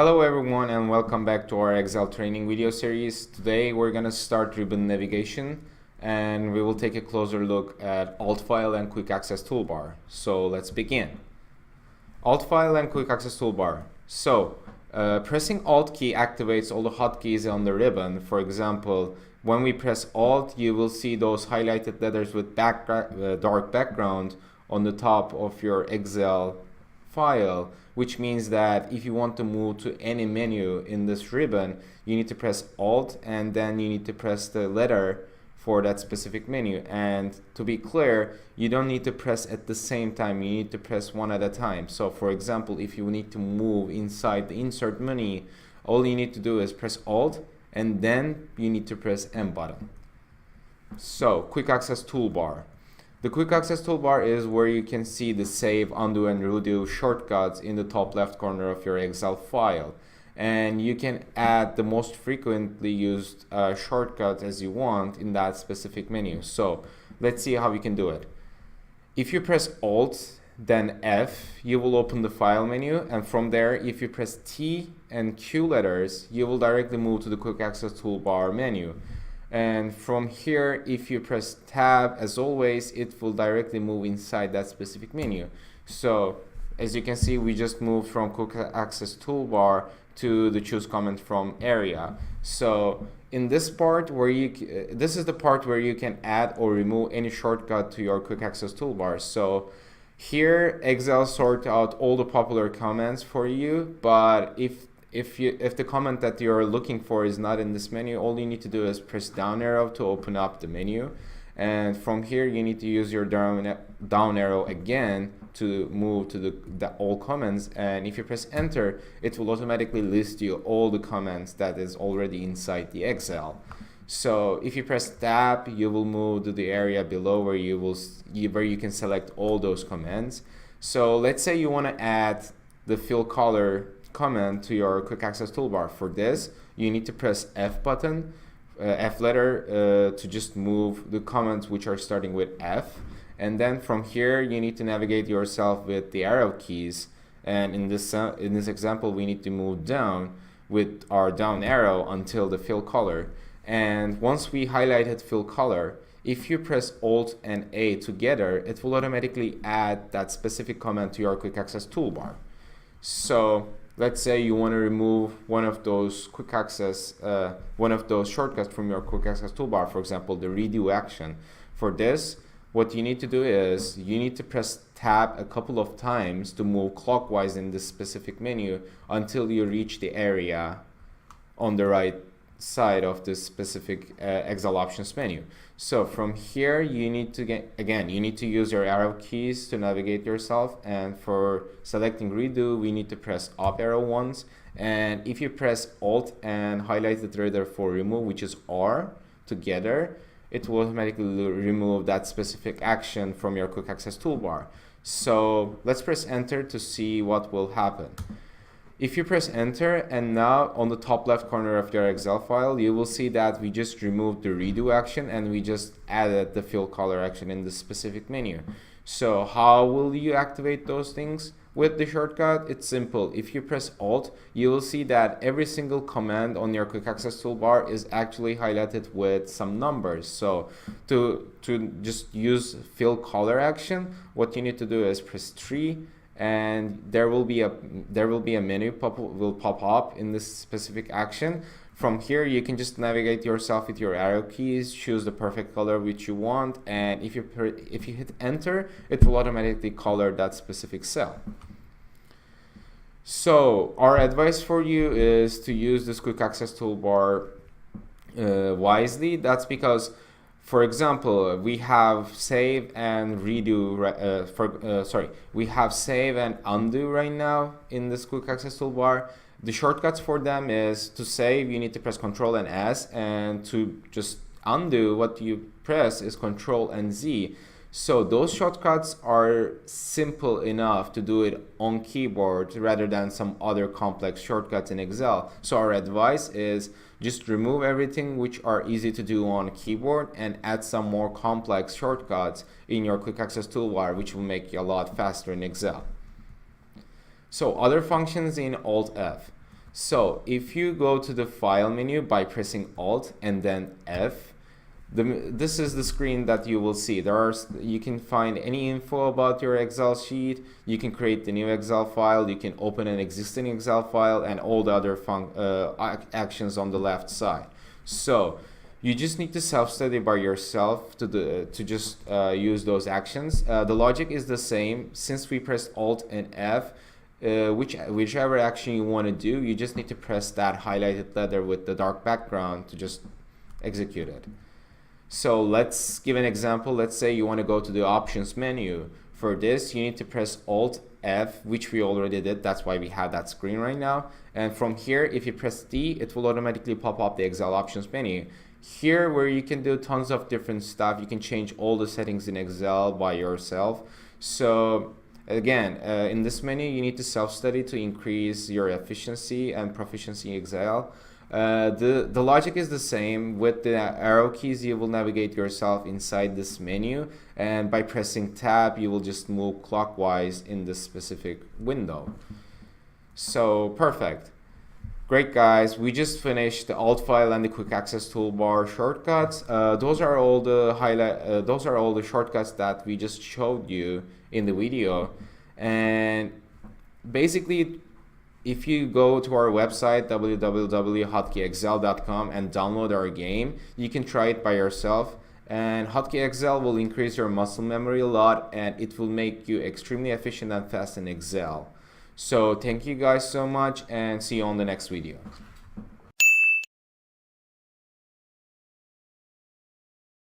Hello everyone and welcome back to our Excel training video series. Today we're going to start ribbon navigation and we will take a closer look at Alt File and Quick Access Toolbar. So let's begin. Alt File and Quick Access Toolbar. Pressing Alt key activates all the hotkeys on the ribbon. For example, when we press Alt, you will see those highlighted letters with dark background on the top of your Excel file, which means that if you want to move to any menu in this ribbon, you need to press Alt and then you need to press the letter for that specific menu. And to be clear, you don't need to press at the same time, you need to press one at a time. So for example, if you need to move inside the insert menu, all you need to do is press Alt and then you need to press M button. So Quick Access Toolbar. The Quick Access Toolbar is where you can see the save, undo, and redo shortcuts in the top left corner of your Excel file. And you can add the most frequently used shortcut as you want in that specific menu. So let's see how you can do it. If you press Alt, then F, you will open the file menu. And from there, if you press T and Q letters, you will directly move to the Quick Access Toolbar menu. And from here, if you press tab, as always, it will directly move inside that specific menu. So as you can see, we just moved from Quick Access Toolbar to the choose comment from area. So in this part where this is the part where you can add or remove any shortcut to your Quick Access Toolbar. So here Excel sort out all the popular comments for you, but if the comment that you're looking for is not in this menu, all you need to do is press down arrow to open up the menu. And from here, you need to use your down arrow again to move to the all comments. And if you press enter, it will automatically list you all the comments that is already inside the Excel. So if you press tab, you will move to the area below where you can select all those comments. So let's say you want to add the fill color comment to your Quick Access Toolbar. For this, you need to press F button, F letter, to just move the comments which are starting with F. And then from here, you need to navigate yourself with the arrow keys. And in this example, we need to move down with our down arrow until the fill color. And once we highlighted fill color, if you press Alt and A together, it will automatically add that specific comment to your Quick Access Toolbar. So let's say you want to remove one of those shortcuts from your Quick Access Toolbar, for example, the redo action. For this, what you need to do is you need to press tab a couple of times to move clockwise in this specific menu until you reach the area on the right side of this specific Excel options menu. So from here, you need to use your arrow keys to navigate yourself. And for selecting redo, we need to press up arrow once. And if you press Alt and highlight the trigger for remove, which is R together, it will automatically remove that specific action from your Quick Access Toolbar. So let's press enter to see what will happen. If you press enter, and now on the top left corner of your Excel file, you will see that we just removed the redo action and we just added the fill color action in the specific menu. So how will you activate those things with the shortcut? It's simple. If you press Alt, you will see that every single command on your Quick Access Toolbar is actually highlighted with some numbers. So to just use fill color action, what you need to do is press 3. And there will be a menu will pop up in this specific action. From here, you can just navigate yourself with your arrow keys, choose the perfect color which you want, and if you hit enter, it will automatically color that specific cell. So our advice for you is to use this Quick Access Toolbar wisely. That's because, for example, we have save and redo. We have save and undo right now in this Quick Access Toolbar. The shortcuts for them is to save, you need to press Control and S, and to just undo, what you press is Control and Z. So those shortcuts are simple enough to do it on keyboard rather than some other complex shortcuts in Excel. So our advice is just remove everything which are easy to do on keyboard and add some more complex shortcuts in your Quick Access Toolbar, which will make you a lot faster in Excel. So other functions in Alt F. So if you go to the file menu by pressing Alt and then F, this is the screen that you will see. You can find any info about your Excel sheet. You can create the new Excel file. You can open an existing Excel file and all the other actions on the left side. So you just need to self-study by yourself to just use those actions. The logic is the same. Since we pressed Alt and F, whichever action you want to do, you just need to press that highlighted letter with the dark background to just execute it. So let's give an example. Let's say you want to go to the options menu. For this, you need to press Alt F, which we already did. That's why we have that screen right now. And from here, if you press D, it will automatically pop up the Excel options menu. Here, where you can do tons of different stuff, you can change all the settings in Excel by yourself. So again, in this menu, you need to self-study to increase your efficiency and proficiency in Excel. The logic is the same. With the arrow keys, you will navigate yourself inside this menu, and by pressing tab, you will just move clockwise in this specific window. So perfect. Great, guys. We just finished the Alt file and the quick access toolbar shortcuts. Those are all the shortcuts that we just showed you in the video. And basically, if you go to our website www.hotkeyexcel.com and download our game, you can try it by yourself, and Hotkey Excel will increase your muscle memory a lot, and it will make you extremely efficient and fast in Excel. So thank you guys so much, and see you on the next video.